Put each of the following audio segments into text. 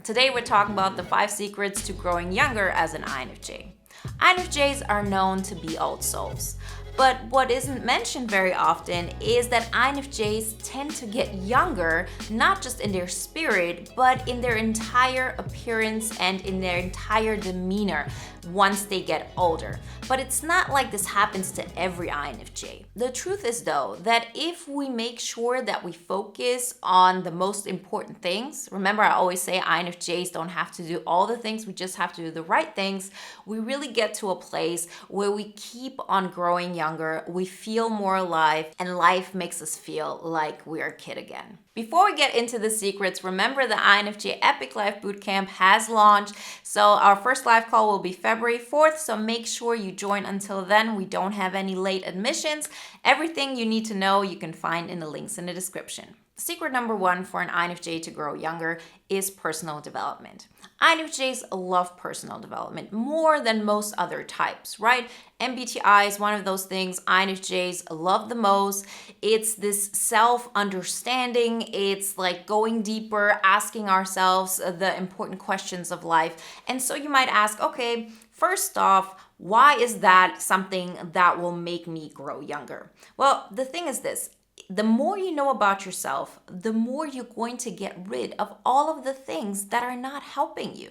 Today we're talking about the 5 secrets to growing younger as an INFJ. INFJs are known to be old souls. But what isn't mentioned very often is that INFJs tend to get younger, not just in their spirit, but in their entire appearance and in their entire demeanor once they get older. But it's not like this happens to every INFJ. The truth is, though, that if we make sure that we focus on the most important things, remember I always say INFJs don't have to do all the things, we just have to do the right things, we really get to a place where we keep on growing younger, we feel more alive, and life makes us feel like we're a kid again. Before we get into the secrets, remember the INFJ Epic Life Bootcamp has launched. So our first live call will be February 4th. So make sure you join until then. We don't have any late admissions. Everything you need to know you can find in the links in the description. Secret number 1 for an INFJ to grow younger is personal development. INFJs love personal development more than most other types, right? MBTI is one of those things INFJs love the most. It's this self-understanding. It's like going deeper, asking ourselves the important questions of life. And so you might ask, okay, first off, why is that something that will make me grow younger? Well, the thing is this. The more you know about yourself, the more you're going to get rid of all of the things that are not helping you.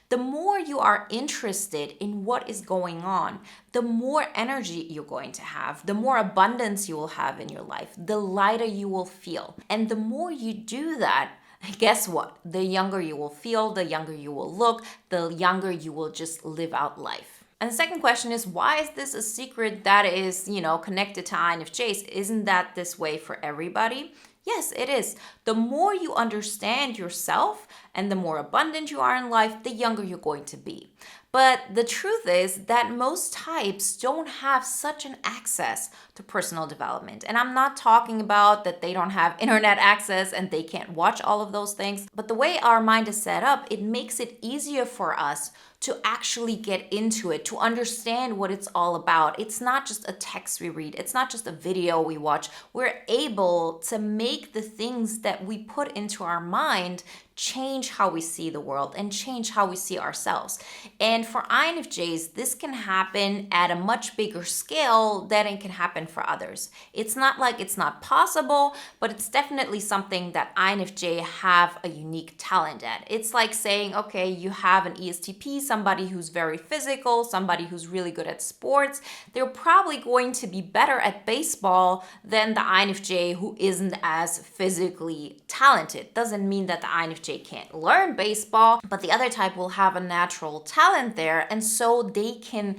The more you are interested in what is going on, the more energy you're going to have, the more abundance you will have in your life, the lighter you will feel. And the more you do that, guess what? The younger you will feel, the younger you will look, the younger you will just live out life. And the second question is, why is this a secret that is, connected to INFJs? Isn't that this way for everybody? Yes, it is. The more you understand yourself and the more abundant you are in life, the younger you're going to be. But the truth is that most types don't have such an access to personal development. And I'm not talking about that they don't have internet access and they can't watch all of those things. But the way our mind is set up, it makes it easier for us to actually get into it, to understand what it's all about. It's not just a text we read. It's not just a video we watch. We're able to make the things that we put into our mind change how we see the world and change how we see ourselves. And for INFJs, this can happen at a much bigger scale than it can happen for others. It's not like it's not possible, but it's definitely something that INFJ have a unique talent at. It's like saying, okay, you have an ESTP, somebody who's very physical, somebody who's really good at sports. They're probably going to be better at baseball than the INFJ who isn't as physically talented. Doesn't mean that the INFJ can't learn baseball, but the other type will have a natural talent there, and so they can,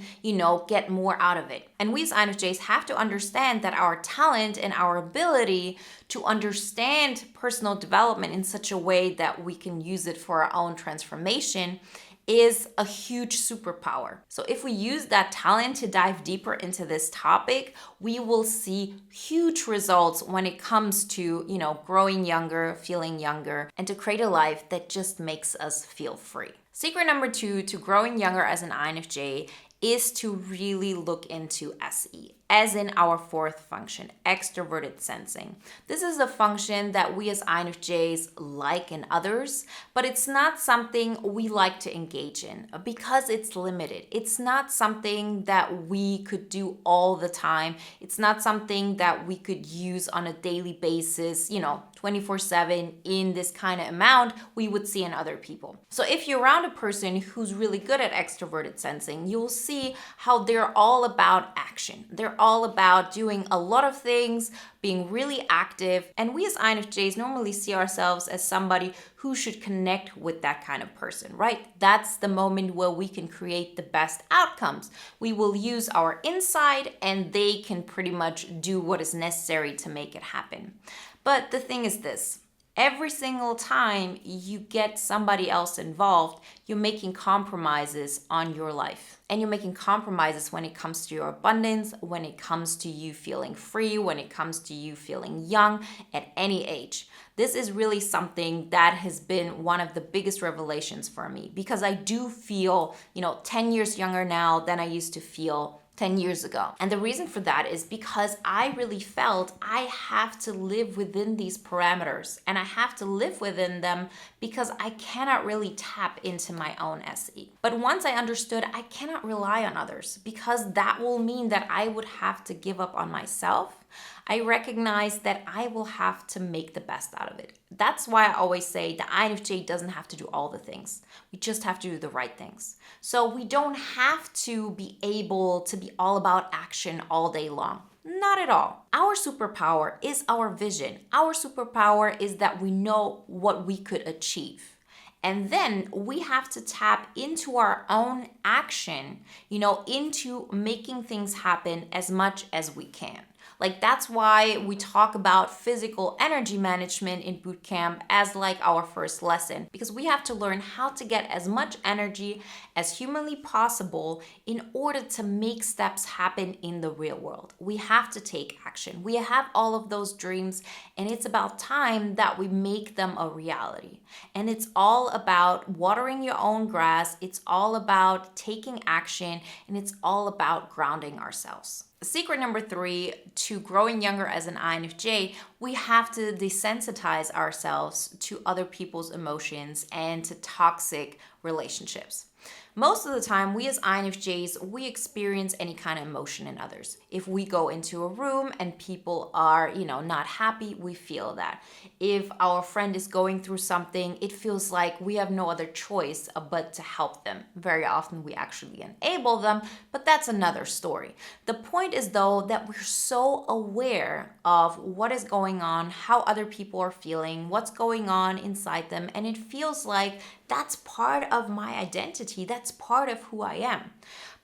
get more out of it. And we as INFJs have to understand that our talent and our ability to understand personal development in such a way that we can use it for our own transformation is a huge superpower. So if we use that talent to dive deeper into this topic, we will see huge results when it comes to, growing younger, feeling younger, and to create a life that just makes us feel free. Secret number 2 to growing younger as an INFJ is to really look into SE, as in our 4th function, extroverted sensing. This is a function that we as INFJs like in others, but it's not something we like to engage in because it's limited. It's not something that we could do all the time. It's not something that we could use on a daily basis, 24/7 in this kind of amount we would see in other people. So if you're around a person who's really good at extroverted sensing, you'll see how they're all about action. They're all about doing a lot of things, being really active. And we as INFJs normally see ourselves as somebody who should connect with that kind of person, right? That's the moment where we can create the best outcomes. We will use our insight and they can pretty much do what is necessary to make it happen. But the thing is this. Every single time you get somebody else involved, you're making compromises on your life. And you're making compromises when it comes to your abundance, when it comes to you feeling free, when it comes to you feeling young at any age. This is really something that has been one of the biggest revelations for me because I do feel, 10 years younger now than I used to feel 10 years ago. And the reason for that is because I really felt I have to live within these parameters, and I have to live within them because I cannot really tap into my own SE. But once I understood I cannot rely on others because that will mean that I would have to give up on myself, I recognize that I will have to make the best out of it. That's why I always say the INFJ doesn't have to do all the things. We just have to do the right things. So we don't have to be able to be all about action all day long. Not at all. Our superpower is our vision. Our superpower is that we know what we could achieve. And then we have to tap into our own action, into making things happen as much as we can. Like, that's why we talk about physical energy management in bootcamp as like our first lesson, because we have to learn how to get as much energy as humanly possible in order to make steps happen in the real world. We have to take action. We have all of those dreams, and it's about time that we make them a reality. And it's all about watering your own grass. It's all about taking action, and it's all about grounding ourselves. Secret number 3 to growing younger as an INFJ, we have to desensitize ourselves to other people's emotions and to toxic relationships. Most of the time, we as INFJs, we experience any kind of emotion in others. If we go into a room and people are, not happy, we feel that. If our friend is going through something, it feels like we have no other choice but to help them. Very often we actually enable them, but that's another story. The point is, though, that we're so aware of what is going on, how other people are feeling, what's going on inside them, and it feels like that's part of my identity. That's part of who I am.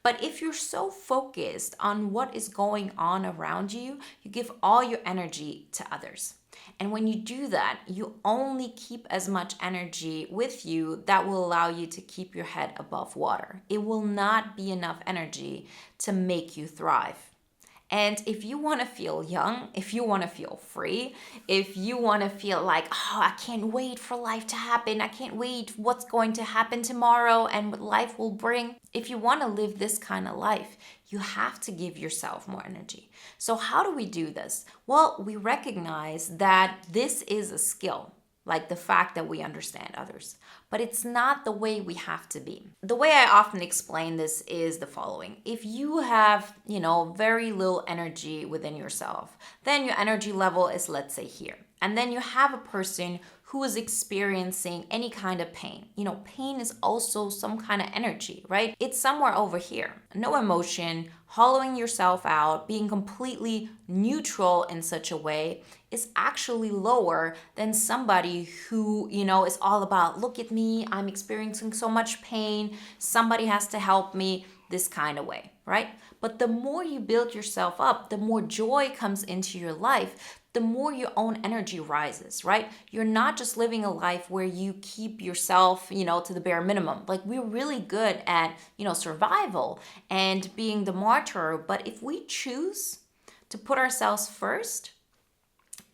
But if you're so focused on what is going on around you, you give all your energy to others. And when you do that, you only keep as much energy with you that will allow you to keep your head above water. It will not be enough energy to make you thrive. And if you want to feel young, if you want to feel free, if you want to feel like, I can't wait for life to happen, I can't wait what's going to happen tomorrow and what life will bring. If you want to live this kind of life, you have to give yourself more energy. So how do we do this? Well, we recognize that this is a skill, like the fact that we understand others. But it's not the way we have to be. The way I often explain this is the following. If you have, very little energy within yourself, then your energy level is, let's say, here. And then you have a person who is experiencing any kind of pain. Pain is also some kind of energy, right? It's somewhere over here. No emotion, hollowing yourself out, being completely neutral in such a way is actually lower than somebody who, is all about, look at me, I'm experiencing so much pain, somebody has to help me, this kind of way, right? But the more you build yourself up, the more joy comes into your life, the more your own energy rises, right? You're not just living a life where you keep yourself, to the bare minimum. Like, we're really good at, survival and being the martyr. But if we choose to put ourselves first,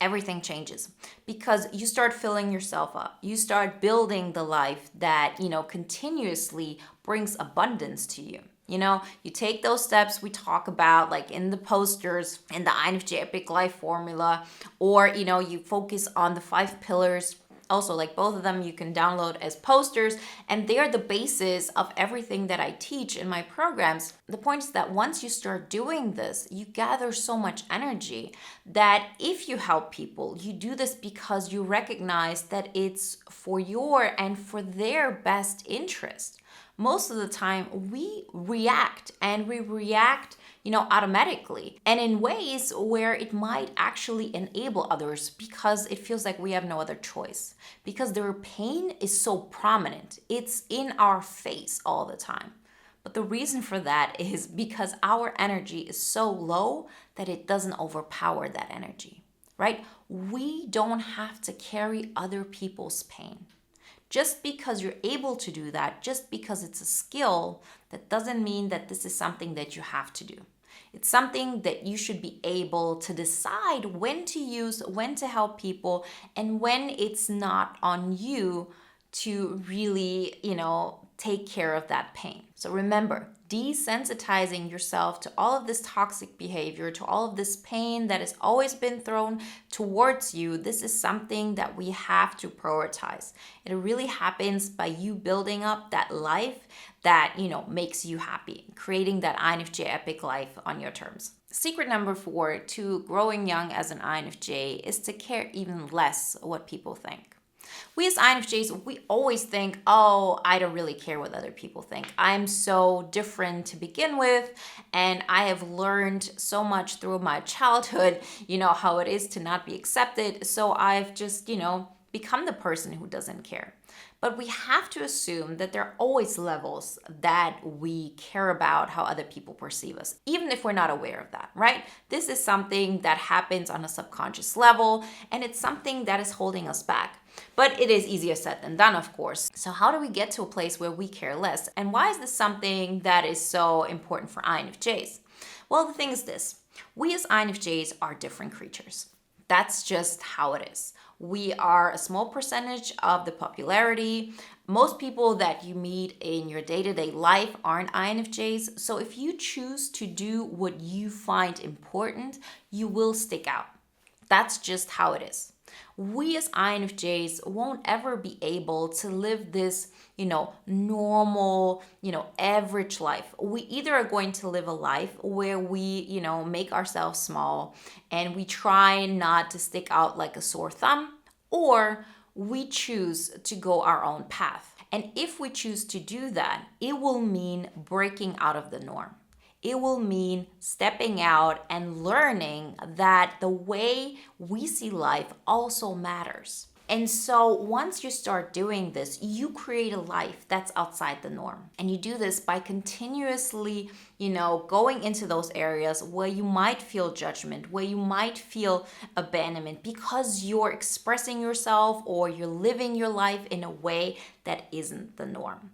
everything changes, because you start filling yourself up. You start building the life that, continuously brings abundance to you. You take those steps we talk about, like in the posters, in the INFJ Epic Life Formula, or, you focus on the 5 pillars. Also, like both of them you can download as posters, and they are the basis of everything that I teach in my programs. The point is that once you start doing this, you gather so much energy that if you help people, you do this because you recognize that it's for your and for their best interest. Most of the time we react automatically, and in ways where it might actually enable others because it feels like we have no other choice, because their pain is so prominent. It's in our face all the time. But the reason for that is because our energy is so low that it doesn't overpower that energy, right? We don't have to carry other people's pain. Just because you're able to do that, just because it's a skill, that doesn't mean that this is something that you have to do. It's something that you should be able to decide when to use, when to help people, and when it's not on you to really, take care of that pain. So remember, desensitizing yourself to all of this toxic behavior, to all of this pain that has always been thrown towards you, this is something that we have to prioritize. It really happens by you building up that life that, makes you happy, creating that INFJ epic life on your terms. Secret number 4 to growing young as an INFJ is to care even less what people think. We as INFJs, we always think, oh, I don't really care what other people think. I'm so different to begin with, and I have learned so much through my childhood, how it is to not be accepted. So I've just, become the person who doesn't care. But we have to assume that there are always levels that we care about how other people perceive us, even if we're not aware of that, right? This is something that happens on a subconscious level, and it's something that is holding us back. But it is easier said than done, of course. So how do we get to a place where we care less? And why is this something that is so important for INFJs? Well, the thing is this. We as INFJs are different creatures. That's just how it is. We are a small percentage of the popularity. Most people that you meet in your day-to-day life aren't INFJs. So if you choose to do what you find important, you will stick out. That's just how it is. We as INFJs won't ever be able to live this, normal, average life. We either are going to live a life where we, make ourselves small and we try not to stick out like a sore thumb, or we choose to go our own path. And if we choose to do that, it will mean breaking out of the norm. It will mean stepping out and learning that the way we see life also matters. And so once you start doing this, you create a life that's outside the norm. And you do this by continuously, going into those areas where you might feel judgment, where you might feel abandonment because you're expressing yourself or you're living your life in a way that isn't the norm.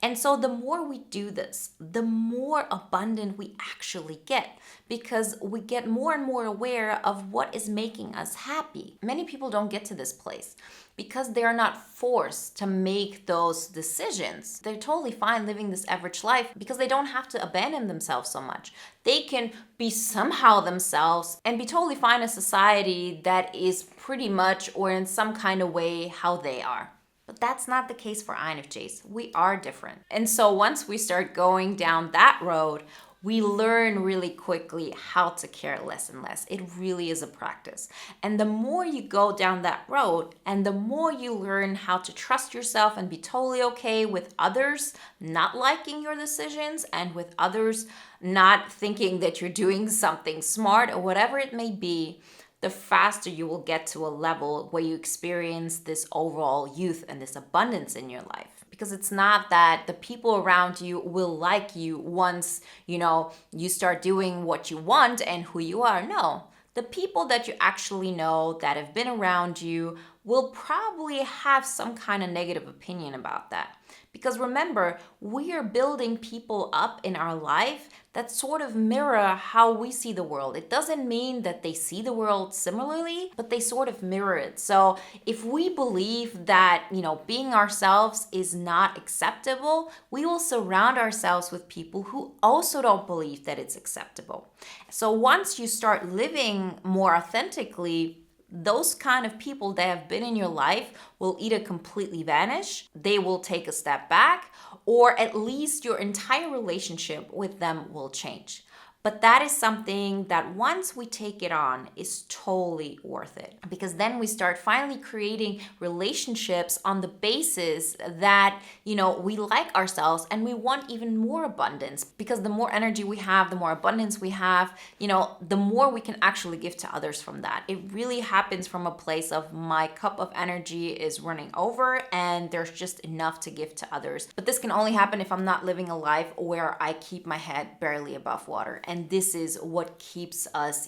And so the more we do this, the more abundant we actually get, because we get more and more aware of what is making us happy. Many people don't get to this place because they're not forced to make those decisions. They're totally fine living this average life because they don't have to abandon themselves so much. They can be somehow themselves and be totally fine in a society that is pretty much or in some kind of way how they are. But that's not the case for INFJs. We are different. And so once we start going down that road, we learn really quickly how to care less and less. It really is a practice. And the more you go down that road and the more you learn how to trust yourself and be totally okay with others not liking your decisions and with others not thinking that you're doing something smart or whatever it may be, the faster you will get to a level where you experience this overall youth and this abundance in your life. Because it's not that the people around you will like you once, you start doing what you want and who you are. No, the people that you actually know that have been around you will probably have some kind of negative opinion about that. Because remember, we are building people up in our life that sort of mirror how we see the world. It doesn't mean that they see the world similarly, but they sort of mirror it. So if we believe that, being ourselves is not acceptable, we will surround ourselves with people who also don't believe that it's acceptable. So once you start living more authentically, those kind of people that have been in your life will either completely vanish, they will take a step back, or at least your entire relationship with them will change. But that is something that once we take it on is totally worth it, because then we start finally creating relationships on the basis that, we like ourselves and we want even more abundance, because the more energy we have, the more abundance we have, the more we can actually give to others from that. It really happens from a place of my cup of energy is running over and there's just enough to give to others. But this can only happen if I'm not living a life where I keep my head barely above water. And this is what keeps us,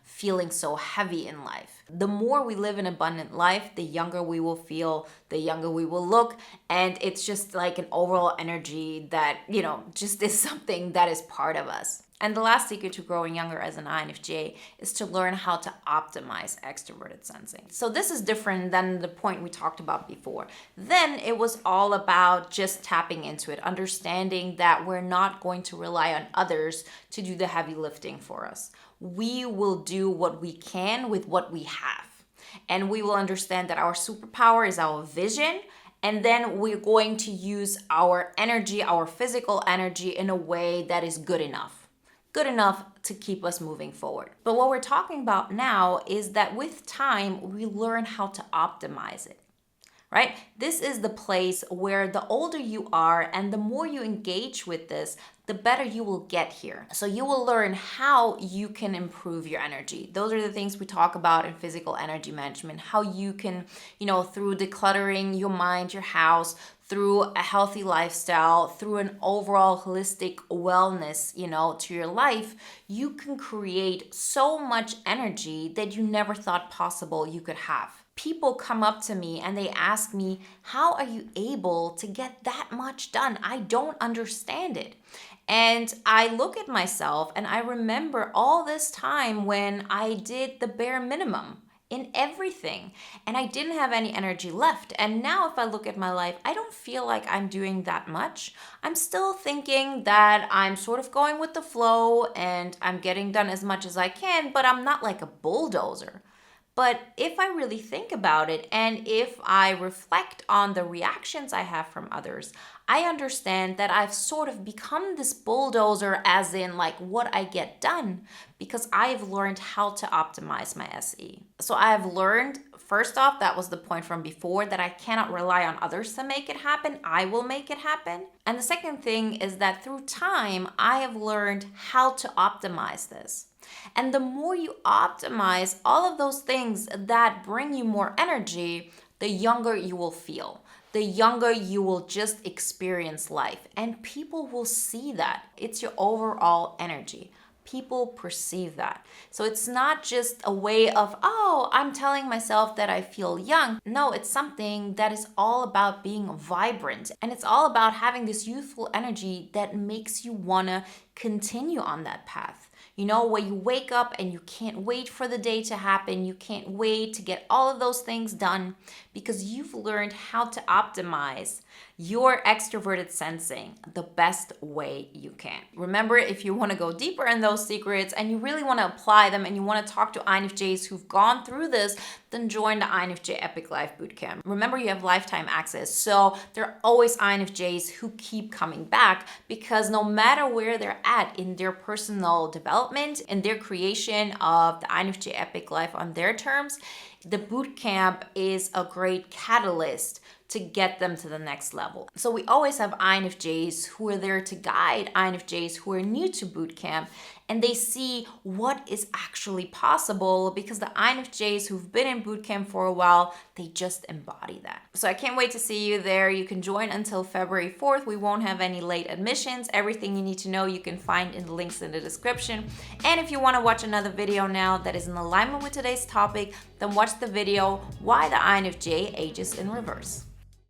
feeling so heavy in life. The more we live an abundant life, the younger we will feel, the younger we will look. And it's just like an overall energy that, just is something that is part of us. And the last secret to growing younger as an INFJ is to learn how to optimize extroverted sensing. So this is different than the point we talked about before. Then it was all about just tapping into it, understanding that we're not going to rely on others to do the heavy lifting for us. We will do what we can with what we have. And we will understand that our superpower is our vision. And then we're going to use our energy, our physical energy, in a way that is good enough to keep us moving forward. But what we're talking about now is that with time, we learn how to optimize it, right? This is the place where the older you are and the more you engage with this, the better you will get here. So you will learn how you can improve your energy. Those are the things we talk about in physical energy management, how you can, through decluttering your mind, your house, through a healthy lifestyle, through an overall holistic wellness, to your life, you can create so much energy that you never thought possible you could have. People come up to me and they ask me, how are you able to get that much done? I don't understand it. And I look at myself and I remember all this time when I did the bare minimum in everything and I didn't have any energy left. And now if I look at my life, I don't feel like I'm doing that much. I'm still thinking that I'm sort of going with the flow and I'm getting done as much as I can, but I'm not like a bulldozer. But if I really think about it and if I reflect on the reactions I have from others, I understand that I've sort of become this bulldozer, as in like what I get done, because I've learned how to optimize my SE. So I've learned, first off, that was the point from before, that I cannot rely on others to make it happen. I will make it happen. And the second thing is that through time, I have learned how to optimize this. And the more you optimize all of those things that bring you more energy, the younger you will feel. The younger you will just experience life. And people will see that. It's your overall energy. People perceive that. So it's not just a way of, oh, I'm telling myself that I feel young. No, it's something that is all about being vibrant. And it's all about having this youthful energy that makes you want to continue on that path. Where you wake up and you can't wait for the day to happen. You can't wait to get all of those things done because you've learned how to optimize your extroverted sensing the best way you can. Remember, if you want to go deeper in those secrets and you really want to apply them and you want to talk to INFJs who've gone through this, then join the INFJ Epic Life Bootcamp. Remember, you have lifetime access. So there are always INFJs who keep coming back because no matter where they're at in their personal development, in their creation of the INFJ Epic Life on their terms, the bootcamp is a great catalyst to get them to the next level. So we always have INFJs who are there to guide INFJs who are new to bootcamp, and they see what is actually possible because the INFJs who've been in bootcamp for a while, they just embody that. So I can't wait to see you there. You can join until February 4th. We won't have any late admissions. Everything you need to know you can find in the links in the description. And if you want to watch another video now that is in alignment with today's topic, then watch the video Why the INFJ Ages in Reverse.